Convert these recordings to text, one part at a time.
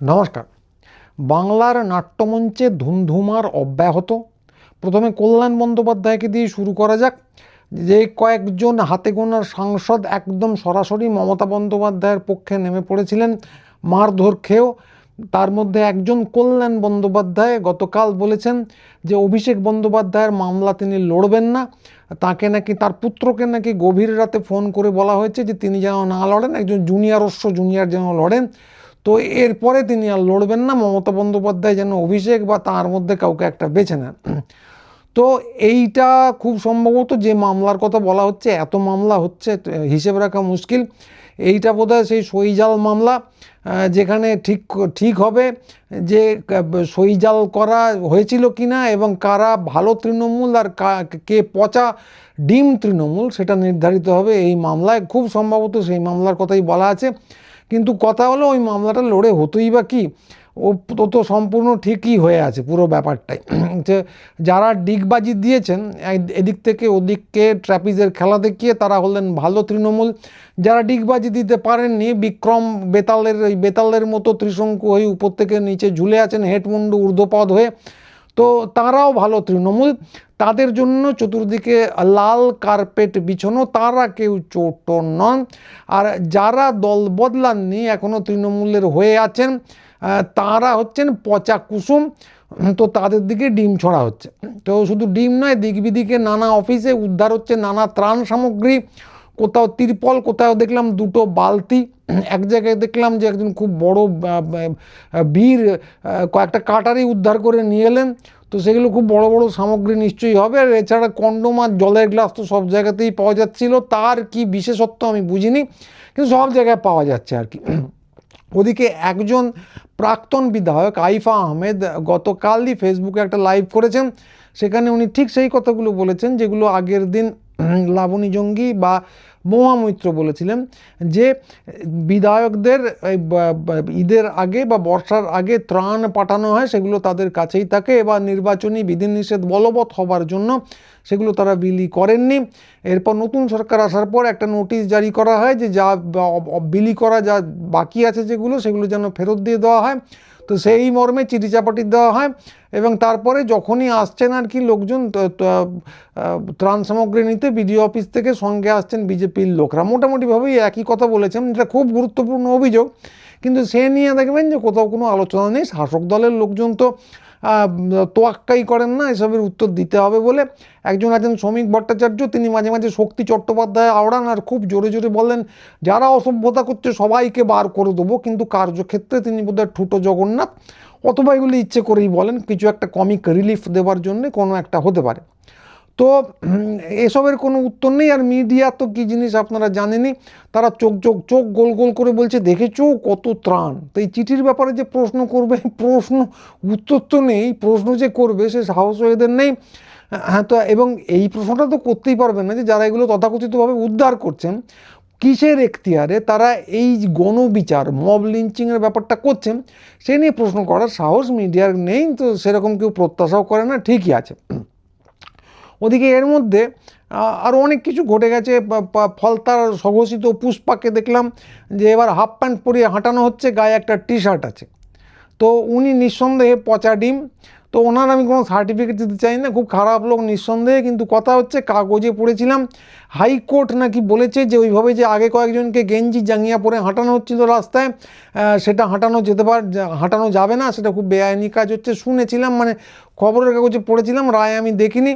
নমস্কার। বাংলার নাট্যমঞ্চে ধুমধুমার অব্যাহত। প্রথমে কল্যাণ বন্দ্যোপাধ্যায়কে দিয়ে শুরু করা যাক। যে কয়েকজন হাতে গোনা সাংসদ একদম সরাসরি মমতা বন্দ্যোপাধ্যায়ের পক্ষে নেমে পড়েছিলেন মারধর খেয়েও, তার মধ্যে একজন কল্যাণ বন্দ্যোপাধ্যায় গতকাল বলেছেন যে অভিষেক বন্দ্যোপাধ্যায়ের মামলা তিনি লড়বেন না। তাকে নাকি, তার পুত্রকে নাকি গভীর রাতে ফোন করে বলা হয়েছে যে তিনি যেন না লড়েন, একজন জুনিয়র যেন লড়েন। তো এরপরে তিনি আর লড়বেন না, মমতা বন্দ্যোপাধ্যায় যেন অভিষেক বা তার মধ্যে কাউকে একটা বেছে নেন। তো এইটা খুব সম্ভবত যে মামলার কথা বলা হচ্ছে, এত মামলা হচ্ছে হিসেব রাখা মুশকিল। এইটা বোধহয় সেই সইজাল মামলা, যেখানে ঠিক হবে যে সইজাল করা হয়েছিল কিনা এবং কারা ভালো তৃণমূল আর কে পচা ডিম তৃণমূল সেটা নির্ধারিত হবে এই মামলায়। খুব সম্ভবত সেই মামলার কথাই বলা আছে। কিন্তু কথা হলো ওই মামলাটা লড়ে হতোই বা কি, ও তো সম্পূর্ণ ঠিকই হয়ে আছে পুরো ব্যাপারটাই। যে যারা ডিগবাজি দিয়েছেন এদিক থেকে ওদিককে ট্র্যাপিজের খেলা দেখিয়ে, তারা হলেন ভালো তৃণমূল। যারা ডিগবাজি দিতে পারেননি, বিক্রম বেতালের মতো ত্রিশঙ্কু হয়ে উপর থেকে নিচে ঝুলে আছেন হেডমুন্ডু ঊর্ধ্বপদ হয়ে, তো তারাও ভালো তৃণমূল। তাদের জন্য চতুর্দিকে লাল কার্পেট বিছানো, তারা কেউ চোট নন। আর যারা দল বদলাননি, এখনও তৃণমূলের হয়ে আছেন, তারা হচ্ছেন পচা কুসুম। তো তাদের দিকে ডিম ছড়া হচ্ছে। তো শুধু ডিম নয়, দিক বিদিকে নানা অফিসে উদ্ধার হচ্ছে নানা ত্রাণ সামগ্রী। কোথাও তিরপল, কোথাও দেখলাম দুটো বালতি, এক জায়গায় দেখলাম যে একজন খুব বড় বীর কয়েকটা কাটারি উদ্ধার করে নিয়ে এলেন। তো সেগুলো খুব বড় বড় সামগ্রী নিশ্চয়ই হবে। আর এছাড়া কন্ডোম আর জলের গ্লাস তো সব জায়গাতেই পাওয়া যাচ্ছিল, তার কি বিশেষত্ব আমি বুঝিনি, কিন্তু সব জায়গায় পাওয়া যাচ্ছে আর কি। ওদিকে একজন প্রাক্তন বিধায়ক আইফা আহমেদ গতকালই ফেসবুকে একটা লাইভ করেছেন। সেখানে উনি ঠিক সেই কথাগুলো বলেছেন যেগুলো আগের দিন লাবণী জঙ্গি বা মহামৈত্র বলেছিলেন, যে বিধায়কদের ঈদের আগে বা বর্ষার আগে ত্রাণ পাঠানো হয়, সেগুলো তাদের কাছেই থাকে। এবার নির্বাচনী বিধিনিষেধ বলবৎ হবার জন্য সেগুলো তারা বিলি করেননি। এরপর নতুন সরকার আসার পর একটা নোটিশ জারি করা হয় যে যা বিলি করা যা বাকি আছে সেগুলো যেন ফেরত দিয়ে দেওয়া হয়। তো সেই মর্মে চিঠি চাপাটি দেওয়া হয় এবং তারপরে যখনই আসছেন আর কি লোকজন ত্রাণ সামগ্রী নিতে, বিডিও অফিস থেকে সঙ্গে আসছেন বিজেপির লোকরা। মোটামুটিভাবেই একই কথা বলেছেন। এটা খুব গুরুত্বপূর্ণ অভিযোগ, কিন্তু সে নিয়ে দেখবেন যে কোথাও কোনো আলোচনা নেই। শাসক দলের লোকজন তো তোয়াক্কাই করেন না এসবের উত্তর দিতে হবে বলে। একজন আছেন শ্রমিক ভট্টাচার্য, তিনি মাঝে মাঝে শক্তি চট্টোপাধ্যায় আওড়ান আর খুব জোরে জোরে বললেন যারা অসভ্যতা করছে সবাইকে বার করে দেবো, কিন্তু কার্যক্ষেত্রে তিনি বোধহয় ঠুটো জগন্নাথ, অথবা এগুলি ইচ্ছে করেই বলেন কিছু একটা কমিক রিলিফ দেওয়ার জন্য, কোনো একটা হতে পারে। তো এসবের কোনো উত্তর নেই। আর মিডিয়া তো কী জিনিস আপনারা জানেনই, তারা চোখ গোল গোল করে বলছে দেখেছো কত ত্রাণ। তো এই চিঠির ব্যাপারে যে প্রশ্ন করবে, উত্তর তো নেই, প্রশ্ন যে করবে সে সাহসও এদের নেই। হ্যাঁ, তো এবং এই প্রশ্নটা তো করতেই পারবেন না যে যারা এগুলো তথাকথিতভাবে উদ্ধার করছেন, কিসের এখতিয়ারে তারা এই গণবিচার মব লিঞ্চিংয়ের ব্যাপারটা করছেন, সে নিয়ে প্রশ্ন করার সাহস মিডিয়ার নেই। তো সেরকম কেউ প্রত্যাশাও করে না, ঠিকই আছে। ওদিকে এর মধ্যে আরও অনেক কিছু ঘটে গেছে। ফলতার স্বঘোষিত পুষ্পাকে দেখলাম যে এবার হাফ প্যান্ট পরিয়ে হাঁটানো হচ্ছে, গায়ে একটা টি শার্ট আছে। তো উনি নিঃসন্দেহে পচা ডিম। তো ওনার আমি কোনো সার্টিফিকেট দিতে চাই না, খুব খারাপ লোক নিঃসন্দেহে। কিন্তু কথা হচ্ছে, কাগজে পড়েছিলাম হাইকোর্ট নাকি বলেছে যে ওইভাবে যে আগে কয়েকজনকে গেঞ্জি জাঙ্গিয়া পরে হাঁটানো হচ্ছিল রাস্তায়, সেটা হাঁটানো যাবে না, সেটা খুব বেআইনি কাজ হচ্ছে শুনেছিলাম, মানে খবরের কাগজে পড়েছিলাম, রায় আমি দেখিনি।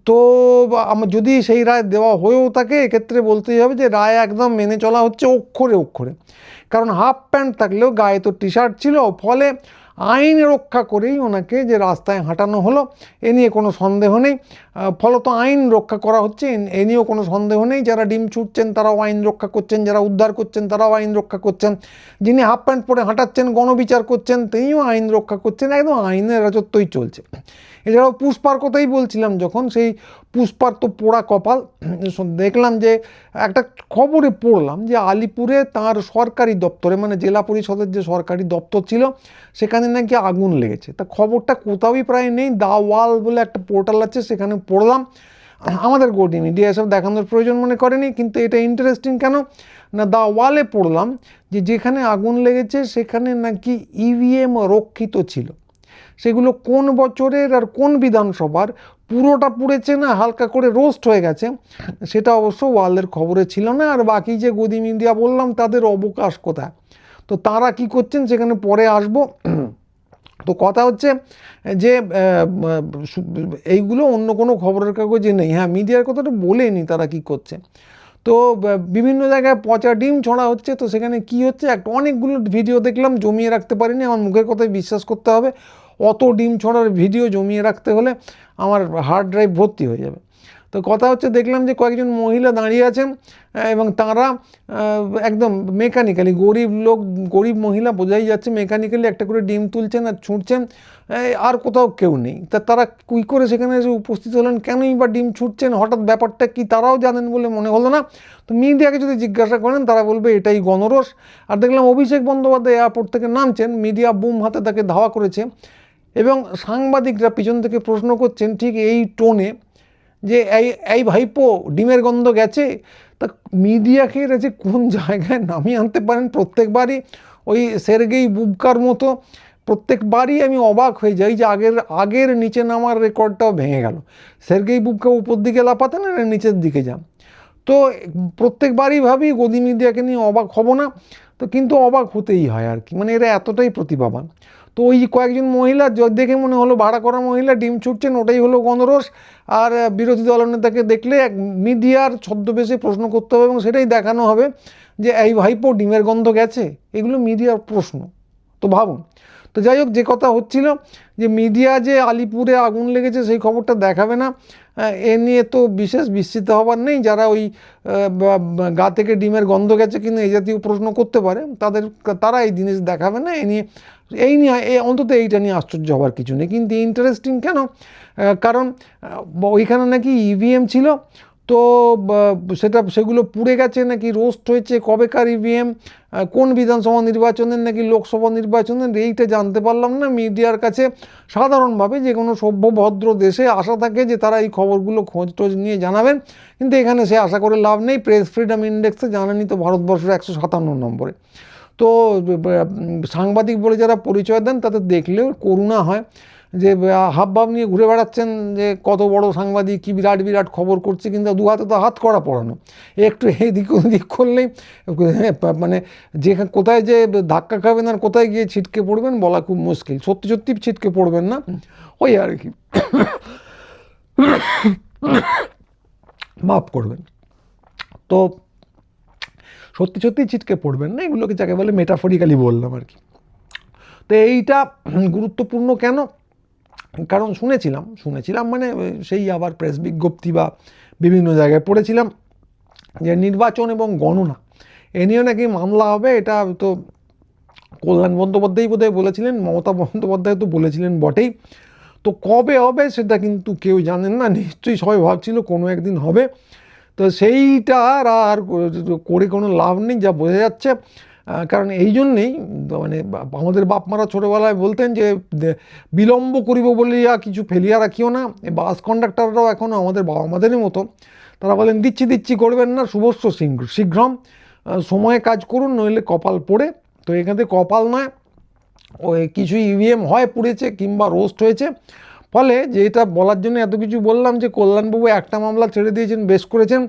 তো যদি সেই রায় দেওয়া হয়েও থাকে, এক্ষেত্রে বলতেই হবে যে রায় একদম মেনে চলা হচ্ছে অক্ষরে অক্ষরে। কারণ হাফ প্যান্ট থাকলেও গায়ে তো টি শার্ট ছিল, ফলে আইন রক্ষা করেই ওনাকে যে রাস্তায় হাঁটানো হলো, এ নিয়ে কোনো সন্দেহ নেই। ফলত আইন রক্ষা করা হচ্ছে, এ নিয়েও কোনো সন্দেহ নেই। যারা ডিম ছুটছেন তারাও আইন রক্ষা করছেন, যারা উদ্ধার করছেন তারাও আইন রক্ষা করছেন, যিনি হাফ প্যান্ট পরে হাঁটাচ্ছেন গণবিচার করছেন তিনিও আইন রক্ষা করছেন। একদম আইনের রাজত্বই চলছে। এছাড়াও পুষ্পার কথাই বলছিলাম যখন, সেই পুষ্পার তো পোড়া কপাল। দেখলাম যে একটা খবরে পড়লাম যে আলিপুরে তার সরকারি দপ্তরে, মানে জেলা পরিষদের যে সরকারি দপ্তর ছিল সেখানে নাকি আগুন লেগেছে। তা খবরটা কোথাওই প্রায় নেই, দা ওয়াল বলে একটা পোর্টাল আছে সেখানে পড়লাম। আমাদের গদি মিডিয়া এসব দেখানোর প্রয়োজন মনে করেনি। কিন্তু এটা ইন্টারেস্টিং কেন না, দা ওয়ালে পড়লাম যে যেখানে আগুন লেগেছে সেখানে নাকি ইভিএম রক্ষিত ছিল। সেগুলো কোন বছরের আর কোন বিধানসভার পুরোটা পুড়েছে না হালকা করে রোস্ট হয়ে গেছে সেটা অবশ্য ওয়ালের খবরে ছিল না। আর বাকি যে গদি মিডিয়া বললাম তাদের অবকাশ কোথায়, তো তারা কি করছেন সেখানে পরে আসবো। তো কথা হচ্ছে যে এইগুলো অন্য কোনো খবরের কাগজে নেই। হ্যাঁ, মিডিয়ার কথাটা বলেনি তারা কি করছে। তো বিভিন্ন জায়গায় পচা ডিম ছড়া হচ্ছে। তো সেখানে কি হচ্ছে, অনেকগুলো ভিডিও দেখলাম, জমিয়ে রাখতে পারিনি, আমার মুখের কথায় বিশ্বাস করতে হবে। অত ডিম ছড়ার ভিডিও জমিয়ে রাখতে হলে আমার হার্ড ড্রাইভ ভর্তি হয়ে যাবে। তো কথা হচ্ছে দেখলাম যে কয়েকজন মহিলা দাঁড়িয়ে আছেন এবং তারা একদম মেকানিক্যালি, গরিব লোক, গরিব মহিলা বোঝাই যাচ্ছে, মেকানিক্যালি একটা করে ডিম তুলছেন আর ছুঁড়ছেন, আর কোথাও কেউ নেই। তা তারা কী করে সেখানে এসে উপস্থিত হলেন, কেনই বা ডিম ছুটছেন, হঠাৎ ব্যাপারটা কি তারাও জানেন বলে মনে হলো না। তো মিডিয়াকে যদি জিজ্ঞাসা করেন তারা বলবে এটাই গণরোষ। আর দেখলাম অভিষেক বন্দ্যোপাধ্যায় এয়ারপোর্ট থেকে নামছেন, মিডিয়া বুম হাতে তাকে ধাওয়া করেছে এবং সাংবাদিকরা পিছন থেকে প্রশ্ন করছেন ঠিক এই টোনে যে এই ভাইপো ডিমের গন্ধ গেছে। তা মিডিয়াকে এরা যে কোন জায়গায় নামিয়ে আনতে পারেন প্রত্যেকবারই, ওই সের্গেই বুবকার মতো প্রত্যেকবারই আমি অবাক হয়ে যাই যে আগের নিচে নামার রেকর্ডটাও ভেঙে গেল। সের্গেই বুবকা উপর দিকে লাফাতেন আর নিচের দিকে যান। তো প্রত্যেকবারই ভাবি গদি মিডিয়াকে নিয়ে অবাক হব না, তো কিন্তু অবাক হতেই হয় আর কি, মানে এরা এতটাই প্রতিভাবান। তো ওই কয়েকজন মহিলা দেখে মনে হলো ভাড়া করা মহিলা ডিম ছুটছেন, ওটাই হলো গণরোষ। আর বিরোধী দলনেতাকে দেখলে এক মিডিয়ার ছদ্মবেশে প্রশ্ন করতে হবে এবং সেটাই দেখানো হবে যে এই ভাইপো ডিমের গন্ধ গেছে। এগুলো মিডিয়ার প্রশ্ন। তো ভাবুন। তো যাই হোক, যে কথা হচ্ছিল যে মিডিয়া যে আলিপুরে আগুন লেগেছে সেই খবরটা দেখাবে না, এ নিয়ে তো বিশেষ বিস্মিত হবার নেই। যারা ওই গা থেকে ডিমের গন্ধ গেছে কিনা এই জাতীয় প্রশ্ন করতে পারে তারা এই জিনিস দেখাবে না। এই নিয়ে অন্তত এইটা নিয়ে আশ্চর্য হওয়ার কিছু নেই। কিন্তু ইন্টারেস্টিং কেন, কারণ ওইখানে নাকি ইভিএম ছিল, তো সেগুলো পুড়ে গেছে নাকি রোস্ট হয়েছে, কবেকার ইভিএম, কোন বিধানসভা নির্বাচনের নাকি লোকসভা নির্বাচনের, এইটা জানতে পারলাম না। মিডিয়ার কাছে সাধারণভাবে যে কোনো সভ্য ভদ্র দেশে আশা থাকে যে তারা এই খবরগুলো খোঁজ টোজ নিয়ে জানাবেন, কিন্তু এখানে সে আশা করে লাভ নেই। প্রেস ফ্রিডম ইন্ডেক্সে জানেনি তো ভারতবর্ষের 157 নম্বরে। তো সাংবাদিক বলে যারা পরিচয় দেন তাদের দেখলেও করুণা হয় যে হাবভাব নিয়ে ঘুরে বেড়াচ্ছেন যে কত বড় সাংবাদিক, কি বিরাট বিরাট খবর করছে, কিন্তু দু হাতে তো হাত করা পড়ানো, একটু এদিক ওদিক করলেই মানে কোথায় যে ধাক্কা খাবেন আর কোথায় গিয়ে ছিটকে পড়বেন বলা খুব মুশকিল। সত্যি সত্যি ছিটকে পড়বেন না, ওই আর কি, মাফ করবেন। তো সত্যি সত্যি ছিটকে পড়বেন না, এগুলোকে যাকে বলে মেটাফরিক্যালি বললাম আর কি। তো এইটা গুরুত্বপূর্ণ কেন, কারণ শুনেছিলাম মানে সেই আবার প্রেস বিজ্ঞপ্তি বা বিভিন্ন জায়গায় পড়েছিলাম যে নির্বাচন এবং গণনা এ নিয়ে নাকি মামলা হবে। এটা তো কল্যাণ বন্দ্যোপাধ্যায় বোধহয় বলেছিলেন, মমতা বন্দ্যোপাধ্যায় তো বলেছিলেন বটেই। তো কবে হবে সেটা কিন্তু কেউ জানেন না, নিশ্চয়ই সবাই ভাবছিল কোনো একদিন হবে। তো সেইটা আর করে কোনো লাভ নেই যা বোঝা যাচ্ছে। কারণ এই জন্যেই মানে আমাদের বাপ মারা ছোটোবেলায় বলতেন যে বিলম্ব করিব বলিয়া কিছু ফেলিয়া রাখিও না। এই বাস কন্ডাক্টররাও এখনও আমাদের বাবা মাদেরই মতো, তারা বলেন দিচ্ছি করবেন না, শুভস্য শীঘ্রম, সময়ে কাজ করুন নইলে কপাল পোড়ে। তো এখানে কপাল নয়, ওই কিছু ইভিএম হয় পুড়েছে কিংবা রোস্ট হয়েছে। ফলে যে এটা বলার জন্য এত কিছু বললাম যে কল্যাণবাবু একটা মামলা ছেড়ে দিয়েছেন, বেশ করেছেন।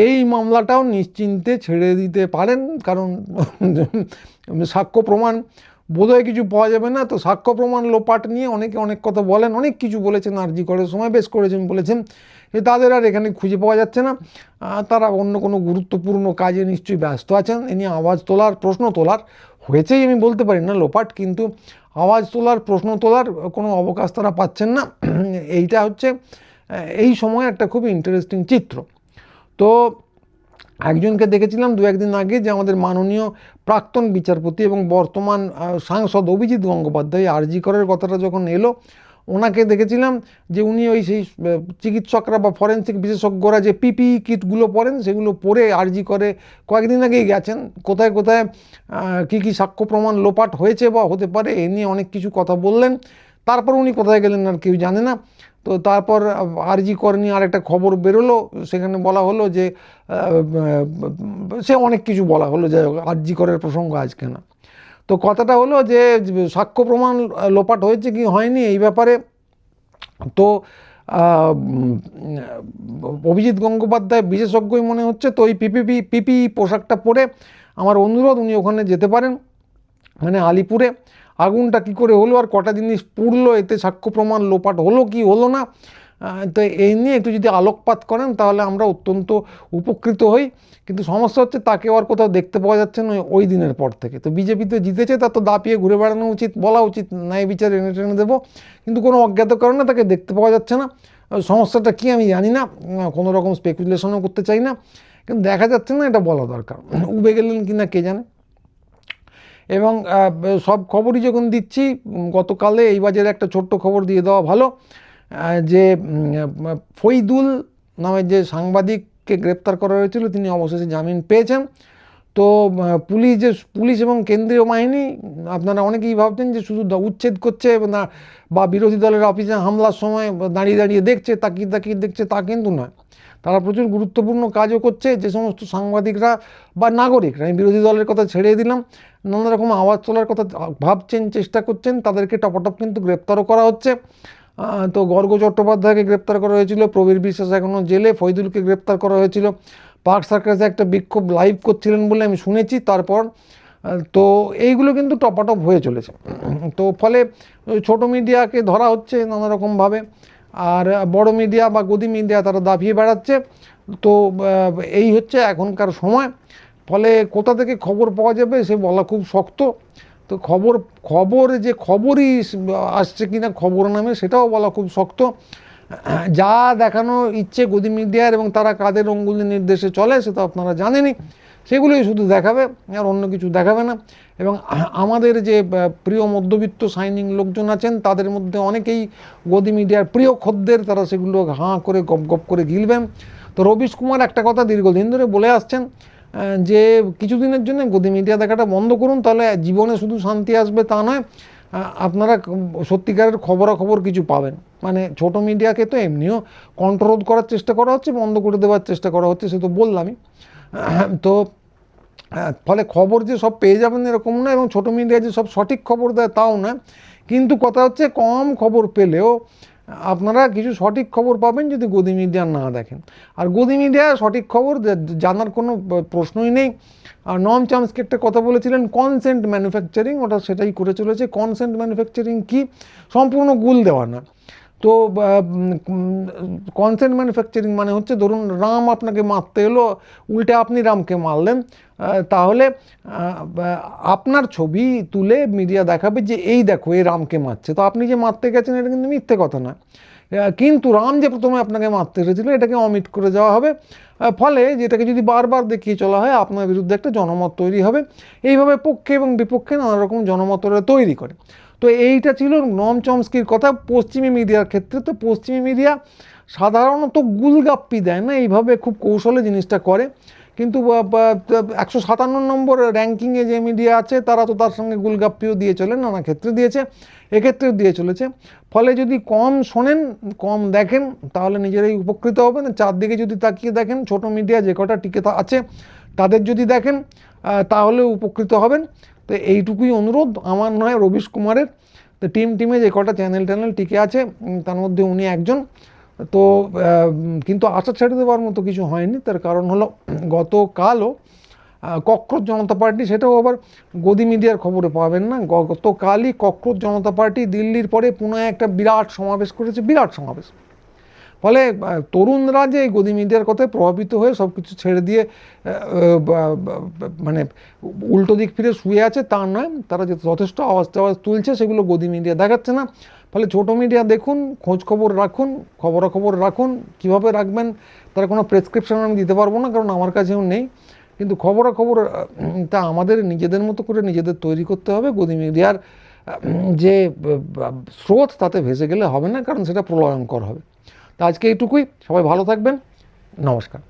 এই মামলাটাও নিশ্চিন্তে ছেড়ে দিতে পারেন, কারণ সাক্ষ্য প্রমাণ বোধহয় কিছু পাওয়া যাবে না। তো সাক্ষ্য প্রমাণ লোপাট নিয়ে অনেকে অনেক কথা বলেন, অনেক কিছু বলেছেন, আরজি করার সময় বেশ করেছেন বলেছেন, তাদের আর এখানে খুঁজে পাওয়া যাচ্ছে না। তারা অন্য কোনো গুরুত্বপূর্ণ কাজে নিশ্চয়ই ব্যস্ত আছেন। এ নিয়ে আওয়াজ তোলার, প্রশ্ন তোলার হয়েছেই আমি বলতে পারি না লোপাট, কিন্তু আওয়াজ তোলার, প্রশ্ন তোলার কোনো অবকাশ তারা পাচ্ছেন না। এইটা হচ্ছে এই সময় একটা খুব ইন্টারেস্টিং চিত্র। তো একজনকে দেখেছিলাম দু একদিন আগে, যে আমাদের মাননীয় প্রাক্তন বিচারপতি এবং বর্তমান সাংসদ অভিজিৎ গঙ্গোপাধ্যায়, আরজি করের কথাটা যখন এলো ওনাকে দেখেছিলাম যে উনি ওই সেই চিকিৎসকরা বা ফরেন্সিক বিশেষজ্ঞরা যে পিপিই কিটগুলো পরেন সেগুলো পরে আরজি করে কয়েকদিন আগেই গেছেন। কোথায় কোথায় কী সাক্ষ্য প্রমাণ লোপাট হয়েছে বা হতে পারে এ নিয়ে অনেক কিছু কথা বললেন। তারপর উনি কোথায় গেলেন আর কেউ জানে না। তো তারপর আরজি কর নিয়ে আরেকটা খবর বেরোলো, সেখানে বলা হলো যে সে অনেক কিছু বলা হলো, যাই হোক আরজি করের প্রসঙ্গ আজকে না। তো কথাটা হলো যে সাক্ষ্য প্রমাণ লোপাট হয়েছে কি হয়নি এই ব্যাপারে তো অভিজিৎ গঙ্গোপাধ্যায় বিশেষজ্ঞই মনে হচ্ছে। তো ওই পিপি পোশাকটা পরে আমার অনুরোধ উনি ওখানে যেতে পারেন, মানে আলিপুরে। আগুনটা কি করে হলো আর কটা জিনিস পুড়লো, এতে সাক্ষ্য প্রমাণ লোপাট হলো কি হলো না, তো এই নিয়ে একটু যদি আলোকপাত করেন তাহলে আমরা অত্যন্ত উপকৃত হই। কিন্তু সমস্যা হচ্ছে তাকে আর কোথাও দেখতে পাওয়া যাচ্ছে না ওই দিনের পর থেকে। তো বিজেপিতে জিতেছে, তার তো দাপিয়ে ঘুরে বেড়ানো উচিত, বলা উচিত ন্যায় বিচার এনে টেনে দেবো, কিন্তু কোনো অজ্ঞাত কারণে তাকে দেখতে পাওয়া যাচ্ছে না। সমস্যাটা কি আমি জানি না, কোনো রকম স্পেকুলেশনও করতে চাই না, কিন্তু দেখা যাচ্ছে না, এটা বলা দরকার। উবে গেলেন কি না কে জানে। এবং সব খবরই যখন দিচ্ছি, গতকালে এই বাজারে একটা ছোট্ট খবর দিয়ে দেওয়া ভালো, যে ফৈদুল নামে যে সাংবাদিককে গ্রেপ্তার করা হয়েছিল তিনি অবশেষে জামিন পেয়েছেন। তো পুলিশ এবং কেন্দ্রীয় বাহিনী, আপনারা অনেকেই ভাবছেন যে শুধু উচ্ছেদ করছে বা বিরোধী দলের অফিসে হামলার সময় দাঁড়িয়ে দাঁড়িয়ে দেখছে, তাকিয়ে তাকিয়ে দেখছে, তা কিন্তু নয়। তারা প্রচুর গুরুত্বপূর্ণ কাজও করছে। যে সমস্ত সাংবাদিকরা বা নাগরিকরা, আমি বিরোধী দলের কথা ছেড়ে দিলাম, নানা রকম আওয়াজ তোলার কথা ভাবছেন, চেষ্টা করছেন, তাদেরকে টপাটপ কিন্তু গ্রেপ্তারও করা হচ্ছে। তো গর্গ চট্টোপাধ্যায়কে গ্রেপ্তার করা হয়েছিল, প্রবীর বিশ্বাস এখনও জেলে, ফৈদুলকে গ্রেপ্তার করা হয়েছিল, পার্ক সার্কাসে একটা বিক্ষোভ লাইভ করছিলেন বলে আমি শুনেছি। তারপর তো এইগুলো কিন্তু টপাটপ হয়ে চলেছে। তো ফলে ছোট মিডিয়াকে ধরা হচ্ছে নানা রকমভাবে, আর বড় মিডিয়া বা গদি মিডিয়া তারা দাপিয়ে বেড়াচ্ছে। তো এই হচ্ছে এখনকার সময়। ফলে কোথা থেকে খবর পাওয়া যাবে সে বলা খুব শক্ত। তো খবর যে খবরই আসছে কিনা খবর নামে সেটাও বলা খুব শক্ত। যা দেখানো ইচ্ছে গদি মিডিয়ার এবং তারা কাদের অঙ্গুলি নির্দেশে চলে সেটা আপনারা জানেনই, সেগুলোই শুধু দেখাবে আর অন্য কিছু দেখাবে না। এবং আমাদের যে প্রিয় মধ্যবিত্ত সাইনিং লোকজন আছেন তাদের মধ্যে অনেকেই গদি মিডিয়ার প্রিয় খদ্দের, তারা সেগুলো হাঁ করে গপ গপ করে গিলবেন। তো রবিশ কুমার একটা কথা দীর্ঘদিন ধরে বলে আসছেন যে কিছুদিনের জন্য গদি মিডিয়া দেখাটা বন্ধ করুন, তাহলে জীবনে শুধু শান্তি আসবে তা নয়, আপনারা সত্যিকারের খবরাখবর কিছু পাবেন। মানে ছোট মিডিয়াকে তো এমনিও কন্ট্রোল করার চেষ্টা করা হচ্ছে, বন্ধ করে দেওয়ার চেষ্টা করা হচ্ছে, সে তো বললামই। তো ফলে খবর যে সব পেয়ে যাবেন এরকম না, এবং ছোট মিডিয়া যে সব সঠিক খবর দেয় তাও না। কিন্তু কথা হচ্ছে কম খবর পেলেও আপনারা কিছু সঠিক খবর পাবেন যদি গদি মিডিয়া না দেখেন। আর গদি মিডিয়া সঠিক খবর জানার কোনো প্রশ্নই নেই। আর নম চমস্কি একটা কথা বলেছিলেন কনসেন্ট ম্যানুফ্যাকচারিং, ওটা সেটাই করে চলেছে। কনসেন্ট ম্যানুফ্যাকচারিং কি? সম্পূর্ণ গুল দেওয়া না। তো কনসেন্ট ম্যানুফ্যাকচারিং মানে হচ্ছে ধরুন রাম আপনাকে মারতে এলো, উল্টে আপনি রামকে মারলেন, তাহলে আপনার ছবি তুলে মিডিয়া দেখাবে যে এই দেখো এই রামকে মারছে, তো আপনি যে মারতে গেছেন এটা কিন্তু মিথ্যে কথা না, কিন্তু রাম যে প্রথমে আপনাকে মারতে এসেছিল এটাকে অমিট করে যাওয়া হবে। ফলে যেটাকে যদি বারবার দেখিয়ে চলা হয় আপনার বিরুদ্ধে একটা জনমত তৈরি হবে। এইভাবে পক্ষে এবং বিপক্ষে নানা রকম জনমতরা তৈরি করে। তো এইটা ছিল নম চমস্কির কথা পশ্চিমী মিডিয়ার ক্ষেত্রে। তো পশ্চিমী মিডিয়া সাধারণত গুলগাপ্পি দেয় না, এইভাবে খুব কৌশলে জিনিসটা করে। কিন্তু 157 নম্বর র্যাঙ্কিংয়ে যে মিডিয়া আছে তারা তো তার সঙ্গে গুলগাপ্পিও দিয়ে চলেন, নানা ক্ষেত্রে দিয়েছে, এক্ষেত্রেও দিয়ে চলেছে। ফলে যদি কম শোনেন, কম দেখেন, তাহলে নিজেরাই উপকৃত হবেন। চারদিকে যদি তাকিয়ে দেখেন, ছোট মিডিয়া যে কটা টিকে আছে তাদের যদি দেখেন তাহলে উপকৃত হবেন। তো এইটুকুই অনুরোধ আমার, নয় রবিশ কুমারের। তো টিমে যে কটা চ্যানেল টিকে আছে তার মধ্যে উনি একজন। তো কিন্তু আশা ছেড়ে দেওয়ার মতো কিছু হয়নি। তার কারণ হলো গতকালও ককরোচ জনতা পার্টি, সেটাও আবার গদি মিডিয়ার খবরে পাবেন না, গতকালই ককরোচ জনতা পার্টি দিল্লির পরে পুনে একটা বিরাট সমাবেশ করেছে, বিরাট সমাবেশ। ফলে তরুণরা যে এই গদি মিডিয়ার কথায় প্রভাবিত হয়ে সব কিছু ছেড়ে দিয়ে মানে উল্টো দিক ফিরে শুয়ে আছে তা নয়, তারা যে যথেষ্ট আওয়াজ তুলছে সেগুলো গদি মিডিয়া দেখাচ্ছে না। ফলে ছোটো মিডিয়া দেখুন, খোঁজ খবর রাখুন, খবরাখবর রাখুন। কীভাবে রাখবেন তার কোনো প্রেসক্রিপশন আমি দিতে পারবো না, কারণ আমার কাছেও নেই। কিন্তু খবরাখবর তা আমাদের নিজেদের মতো করে নিজেদের তৈরি করতে হবে। গদি মিডিয়ার যে স্রোত তাতে ভেসে গেলে হবে না, কারণ সেটা প্রলয়ঙ্কর হবে। তো আজকে এইটুকুই, সবাই ভালো থাকবেন, নমস্কার।